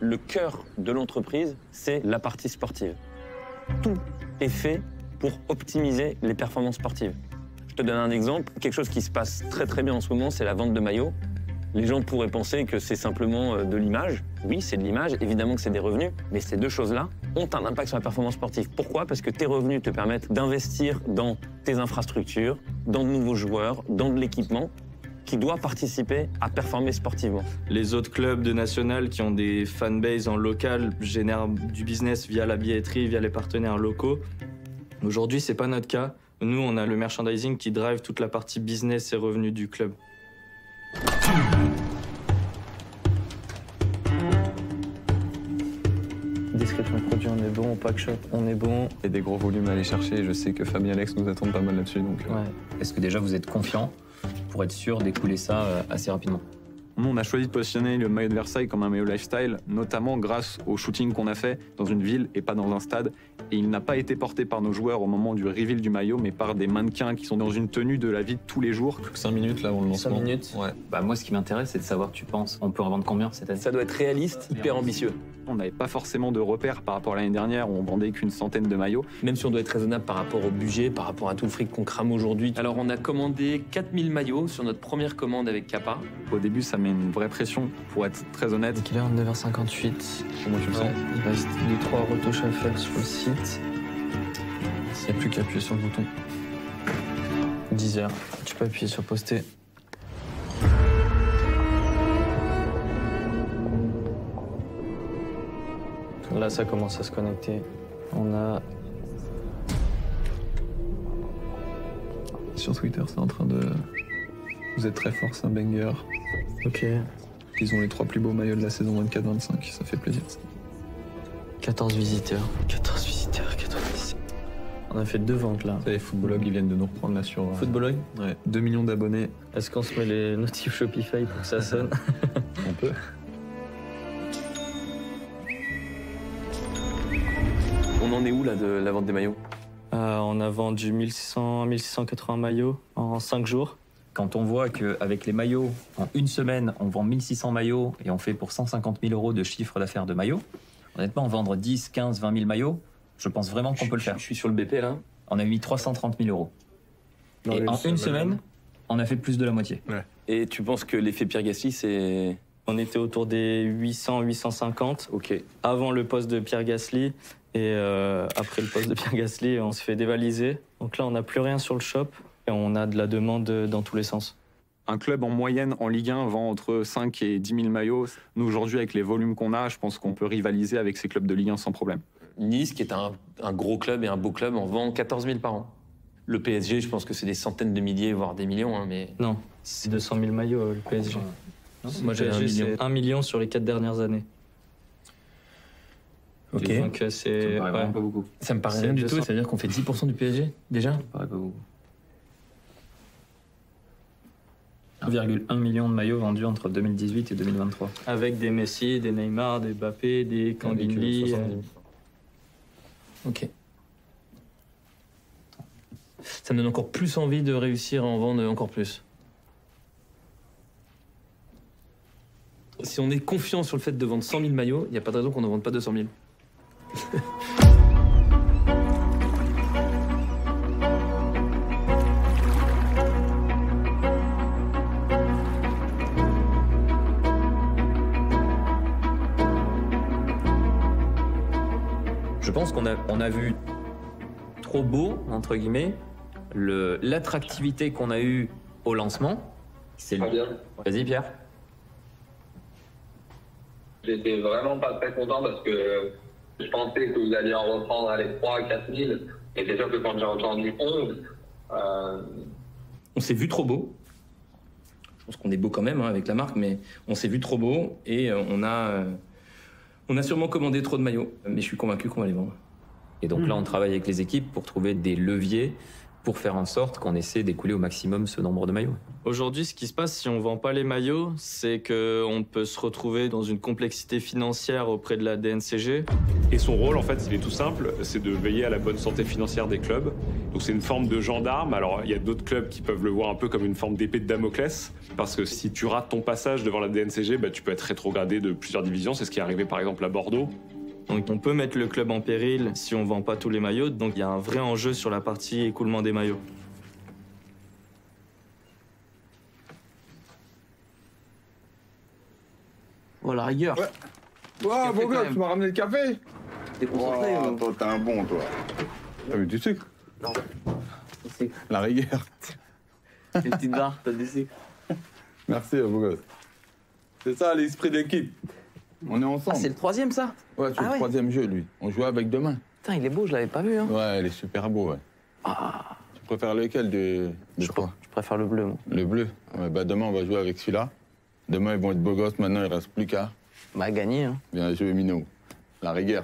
le cœur de l'entreprise, c'est la partie sportive. Tout est fait pour optimiser les performances sportives. Je te donne un exemple. Quelque chose qui se passe très très bien en ce moment, c'est la vente de maillots. Les gens pourraient penser que c'est simplement de l'image. Oui, c'est de l'image, évidemment que c'est des revenus, mais ces deux choses-là ont un impact sur la performance sportive. Pourquoi? Parce que tes revenus te permettent d'investir dans tes infrastructures, dans de nouveaux joueurs, dans de l'équipement qui doit participer à performer sportivement. Les autres clubs de national qui ont des fanbases en local génèrent du business via la billetterie, via les partenaires locaux. Aujourd'hui, c'est pas notre cas. Nous, on a le merchandising qui drive toute la partie business et revenus du club. Description de produit, on est bon. Pack shop, on est bon. Il y a des gros volumes à aller chercher. Je sais que Fabien et Alex nous attendent pas mal là-dessus. Donc, ouais. Est-ce que déjà vous êtes confiant pour être sûr d'écouler ça assez rapidement? Nous, on a choisi de positionner le maillot de Versailles comme un maillot lifestyle, notamment grâce au shooting qu'on a fait dans une ville et pas dans un stade. Et il n'a pas été porté par nos joueurs au moment du reveal du maillot, mais par des mannequins qui sont dans une tenue de la vie de tous les jours. 5 minutes là, on le lance. 5 minutes. Ouais. Bah, moi, ce qui m'intéresse, c'est de savoir, tu penses, on peut en vendre combien cette année? Ça doit être réaliste, hyper ambitieux. On n'avait pas forcément de repères par rapport à l'année dernière où on vendait qu'une centaine de maillots. Même si on doit être raisonnable par rapport au budget, par rapport à tout le fric qu'on crame aujourd'hui. Alors on a commandé 4000 maillots sur notre première commande avec Kappa. Au début, ça met une vraie pression, pour être très honnête. Donc il est 9h58. Comment tu le sens? Il reste 2-3 retouches à faire sur le site. Il n'y a plus qu'à appuyer sur le bouton. 10h. Tu peux appuyer sur poster. Là, ça commence à se connecter. On a... Sur Twitter, c'est en train de... Vous êtes très fort, c'est un banger. Ok. Ils ont les 3 plus beaux maillots de la saison 24-25, ça fait plaisir. 14 visiteurs. 14 visiteurs, 14 visiteurs. On a fait 2 ventes là. Ça y est, Footbalog, ils viennent de nous reprendre là sur... Footbalog? Ouais, 2 millions d'abonnés. Est-ce qu'on se met les notifs Shopify pour que ça sonne? On peut. On en est où là de la vente des maillots? On a vendu 1680 maillots en 5 jours. Quand on voit qu'avec les maillots, en une semaine, on vend 1600 maillots et on fait pour 150 000 € de chiffre d'affaires de maillots, honnêtement, vendre 10, 15, 20 000 maillots, je pense vraiment qu'on peut le faire. Je suis sur le BP là. On a mis 330 000 €. Et en une semaine, on a fait plus de la moitié. Ouais. Et tu penses que l'effet Pierre Gasly, c'est... On était autour des 800, 850. Ok. Avant le poste de Pierre Gasly et après le poste de Pierre Gasly, on se fait dévaliser. Donc là, on n'a plus rien sur le shop et on a de la demande dans tous les sens. Un club en moyenne en Ligue 1 vend entre 5 et 10 000 maillots. Nous, aujourd'hui, avec les volumes qu'on a, je pense qu'on peut rivaliser avec ces clubs de Ligue 1 sans problème. Nice, qui est un gros club et un beau club, en vend 14 000 par an. Le PSG, je pense que c'est des centaines de milliers, voire des millions, hein, mais... Non, c'est 200 000 maillots, le PSG. Moi, j'ai 1 million. C'est 1 million sur les 4 dernières années. Ok. Donc c'est... Ça me paraît vraiment pas beaucoup. Ça me paraît C'est rien du 200. tout, ça veut dire qu'on fait 10% du PSG, déjà? Ça me paraît pas beaucoup. 1,1 million de maillots vendus entre 2018 et 2023. Avec des Messi, des Neymar, des Mbappé, des Kangin. Ok. Ça me donne encore plus envie de réussir à en vendre encore plus. Si on est confiant sur le fait de vendre 100 000 maillots, il n'y a pas de raison qu'on n'en vende pas 200 000. Je pense qu'on a vu trop beau, entre guillemets, l'attractivité qu'on a eue au lancement. C'est le... Vas-y, Pierre. J'étais vraiment pas très content parce que je pensais que vous alliez en reprendre à les 3 4 000. Et c'est sûr que quand j'ai entendu 11... On s'est vu trop beau. Je pense qu'on est beau quand même hein, avec la marque, mais on s'est vu trop beau et on a sûrement commandé trop de maillots. Mais je suis convaincu qu'on va les vendre. Et donc là, on travaille avec les équipes pour trouver des leviers pour faire en sorte qu'on essaie d'écouler au maximum ce nombre de maillots. Aujourd'hui, ce qui se passe si on vend pas les maillots, c'est qu'on peut se retrouver dans une complexité financière auprès de la DNCG. Et son rôle, en fait, il est tout simple, c'est de veiller à la bonne santé financière des clubs. Donc c'est une forme de gendarme. Alors il y a d'autres clubs qui peuvent le voir un peu comme une forme d'épée de Damoclès, parce que si tu rates ton passage devant la DNCG, bah, tu peux être rétrogradé de plusieurs divisions. C'est ce qui est arrivé par exemple à Bordeaux. Donc on peut mettre le club en péril si on vend pas tous les maillots. Donc il y a un vrai enjeu sur la partie écoulement des maillots. Oh, la rigueur. Ouais, beau gosse, tu m'as ramené le café. T'es concentré, Oh, toi, t'es un bon, toi. T'as vu du sucre? Non. La rigueur. Les petites barres, t'as des sucres. Merci, beau gosse. C'est ça, l'esprit d'équipe. On est ensemble. Ah, c'est le troisième, ça? Ouais, c'est le troisième jeu, lui. On jouait avec deux mains. Putain, il est beau, je l'avais pas vu, hein. Ouais, il est super beau, ouais. Ah. Tu préfères lequel de quoi? Je préfère le bleu, moi. Le bleu? Ouais, bah demain, on va jouer avec celui-là. Demain, ils vont être beaux gosses. Maintenant, il reste plus qu'à. Bah, gagner, hein. Bien joué, Minot. La rigueur.